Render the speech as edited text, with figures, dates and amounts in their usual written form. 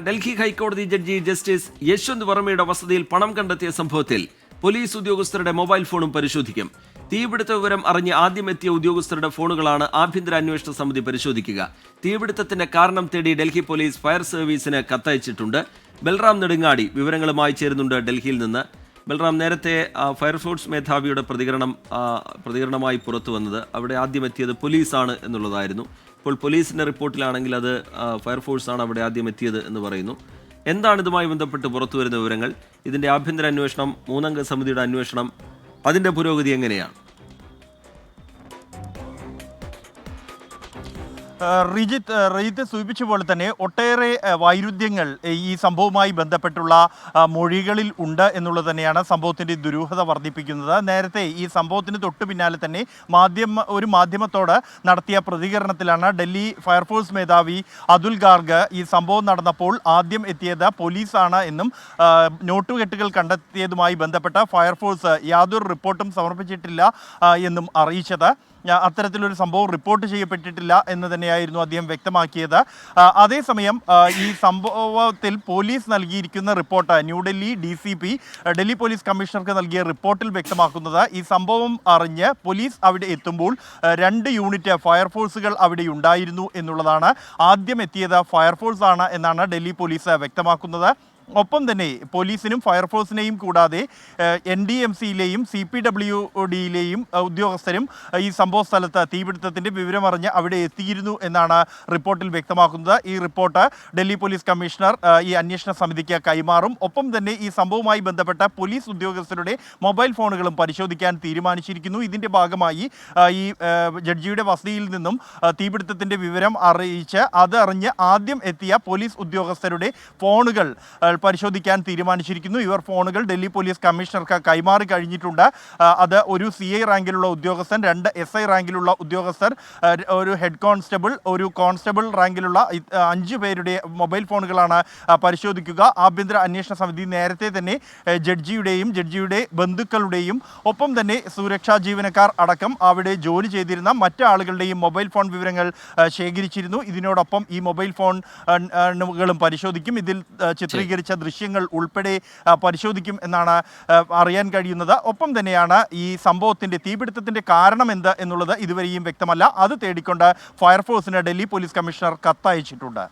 ഡൽഹി ഹൈക്കോടതി judge justice Yashwant വർമ്മയുടെ വസതിയിൽ പണം കണ്ടെത്തിയ സംഭവത്തിൽ പോലീസ് ഉദ്യോഗസ്ഥരുടെ മൊബൈൽ ഫോണും പരിശോധിക്കും. തീപിടുത്ത വിവരം അറിഞ്ഞ് ആദ്യം എത്തിയ ഉദ്യോഗസ്ഥരുടെ ഫോണുകളാണ് ആഭ്യന്തര അന്വേഷണ സമിതി പരിശോധിക്കുക. തീപിടുത്തത്തിന്റെ കാരണം തേടി ഡൽഹി പോലീസ് ഫയർ സർവീസിന് കത്തയച്ചിട്ടുണ്ട്. ബൽറാം നെടുങ്ങാടി വിവരങ്ങളുമായി ചേരുന്നുണ്ട് ഡൽഹിയിൽ നിന്ന്. ബൽറാം, നേരത്തെ ഫയർഫോഴ്സ് മേധാവിയുടെ പ്രതികരണമായി പുറത്തു വന്നത് അവിടെ ആദ്യം എത്തിയത് പോലീസാണ് എന്നുള്ളതായിരുന്നു. ഇപ്പോൾ പോലീസിന്റെ റിപ്പോർട്ടിലാണെങ്കിൽ അത് ഫയർഫോഴ്സാണ് അവിടെ ആദ്യം എത്തിയത് എന്ന് പറയുന്നു. എന്താണ് ഇതുമായി ബന്ധപ്പെട്ട് പുറത്തു വരുന്ന വിവരങ്ങൾ? ഇതിന്റെ ആഭ്യന്തര അന്വേഷണം, 3 അംഗ സമിതിയുടെ അന്വേഷണം, അതിന്റെ പുരോഗതി എങ്ങനെയാണ്? റീജിത്ത് സൂചിപ്പിച്ച പോലെ തന്നെ ഒട്ടേറെ വൈരുദ്ധ്യങ്ങൾ ഈ സംഭവവുമായി ബന്ധപ്പെട്ടുള്ള മൊഴികളിൽ ഉണ്ട് എന്നുള്ളത് തന്നെയാണ് സംഭവത്തിൻ്റെ ദുരൂഹത വർദ്ധിപ്പിക്കുന്നത്. നേരത്തെ ഈ സംഭവത്തിന് തൊട്ടു പിന്നാലെ തന്നെ ഒരു മാധ്യമത്തോട് നടത്തിയ പ്രതികരണത്തിലാണ് ഡൽഹി ഫയർഫോഴ്സ് മേധാവി അതുൽ ഗാർഗ് ഈ സംഭവം നടന്നപ്പോൾ ആദ്യം എത്തിയത് പോലീസാണ് എന്നും നോട്ടുകെട്ടുകൾ കണ്ടെത്തിയതുമായി ബന്ധപ്പെട്ട ഫയർഫോഴ്സ് യാതൊരു റിപ്പോർട്ടും സമർപ്പിച്ചിട്ടില്ല എന്നും അറിയിച്ചത്. അത്തരത്തിലൊരു സംഭവം റിപ്പോർട്ട് ചെയ്യപ്പെട്ടിട്ടില്ല എന്ന് തന്നെയായിരുന്നു അദ്ദേഹം വ്യക്തമാക്കിയത്. അതേസമയം ഈ സംഭവത്തിൽ പോലീസ് നൽകിയിരിക്കുന്ന report New Delhi DCP Delhi police കമ്മീഷണർക്ക് നൽകിയ റിപ്പോർട്ടിൽ വ്യക്തമാക്കുന്നത് ഈ സംഭവം അറിഞ്ഞ് പോലീസ് അവിടെ എത്തുമ്പോൾ 2 യൂണിറ്റ് ഫയർഫോഴ്സുകൾ അവിടെ ഉണ്ടായിരുന്നു എന്നുള്ളതാണ്. ആദ്യം എത്തിയത് ഫയർഫോഴ്സാണ് എന്നാണ് ഡൽഹി പോലീസ് വ്യക്തമാക്കുന്നത്. ഒപ്പം തന്നെ പോലീസിനും ഫയർഫോഴ്സിനെയും കൂടാതെ NDMCയിലെയും CPWDയിലെയും ഉദ്യോഗസ്ഥരും ഈ സംഭവ സ്ഥലത്ത് തീപിടുത്തത്തിൻ്റെ വിവരമറിഞ്ഞ് അവിടെ എത്തിയിരുന്നു എന്നാണ് റിപ്പോർട്ടിൽ വ്യക്തമാക്കുന്നത്. ഈ റിപ്പോർട്ട് ഡൽഹി പോലീസ് കമ്മീഷണർ ഈ അന്വേഷണ സമിതിക്ക് കൈമാറും. ഒപ്പം തന്നെ ഈ സംഭവവുമായി ബന്ധപ്പെട്ട പോലീസ് ഉദ്യോഗസ്ഥരുടെ മൊബൈൽ ഫോണുകളും പരിശോധിക്കാൻ തീരുമാനിച്ചിരിക്കുന്നു. ഇതിൻ്റെ ഭാഗമായി ഈ ജഡ്ജിയുടെ വസതിയിൽ നിന്നും തീപിടുത്തത്തിൻ്റെ വിവരം അറിയിച്ച് അതറിഞ്ഞ് ആദ്യം എത്തിയ പോലീസ് ഉദ്യോഗസ്ഥരുടെ ഫോണുകൾ പരിശോധിക്കാൻ തീരുമാനിച്ചിരിക്കുന്നു. ഇവർ ഫോണുകൾ ഡൽഹി പോലീസ് കമ്മീഷണർക്ക് കൈമാറി കഴിഞ്ഞിട്ടുണ്ട്. അത് ഒരു CI റാങ്കിലുള്ള ഉദ്യോഗസ്ഥൻ, 2 SI റാങ്കിലുള്ള ഉദ്യോഗസ്ഥർ, ഒരു ഹെഡ് കോൺസ്റ്റബിൾ, ഒരു കോൺസ്റ്റബിൾ റാങ്കിലുള്ള 5 പേരുടെ മൊബൈൽ ഫോണുകളാണ് പരിശോധിക്കുക. ആഭ്യന്തര അന്വേഷണ സമിതി നേരത്തെ തന്നെ ജഡ്ജിയുടെ ബന്ധുക്കളുടെയും ഒപ്പം തന്നെ സുരക്ഷാ ജീവനക്കാർ അടക്കം അവിടെ ജോലി ചെയ്തിരുന്ന മറ്റ് ആളുകളുടെയും മൊബൈൽ ഫോൺ വിവരങ്ങൾ ശേഖരിച്ചിരുന്നു. ഇതിനോടൊപ്പം ഈ മൊബൈൽ ഫോണുകളും പരിശോധിക്കും. ഇതിൽ ചിത്രീകരിച്ച ദൃശ്യങ്ങൾ ഉൾപ്പെടെ പരിശോധിക്കും എന്നാണ് അറിയാൻ കഴിയുന്നത്. ഒപ്പം തന്നെയാണ് ഈ സംഭവത്തിൻ്റെ തീപിടുത്തത്തിൻ്റെ കാരണം എന്ത് എന്നുള്ളത് ഇതുവരെയും വ്യക്തമല്ല. അത് തേടിക്കൊണ്ട് ഫയർഫോഴ്സിന് ഡൽഹി പോലീസ് കമ്മീഷണർ കത്തയച്ചിട്ടുണ്ട്.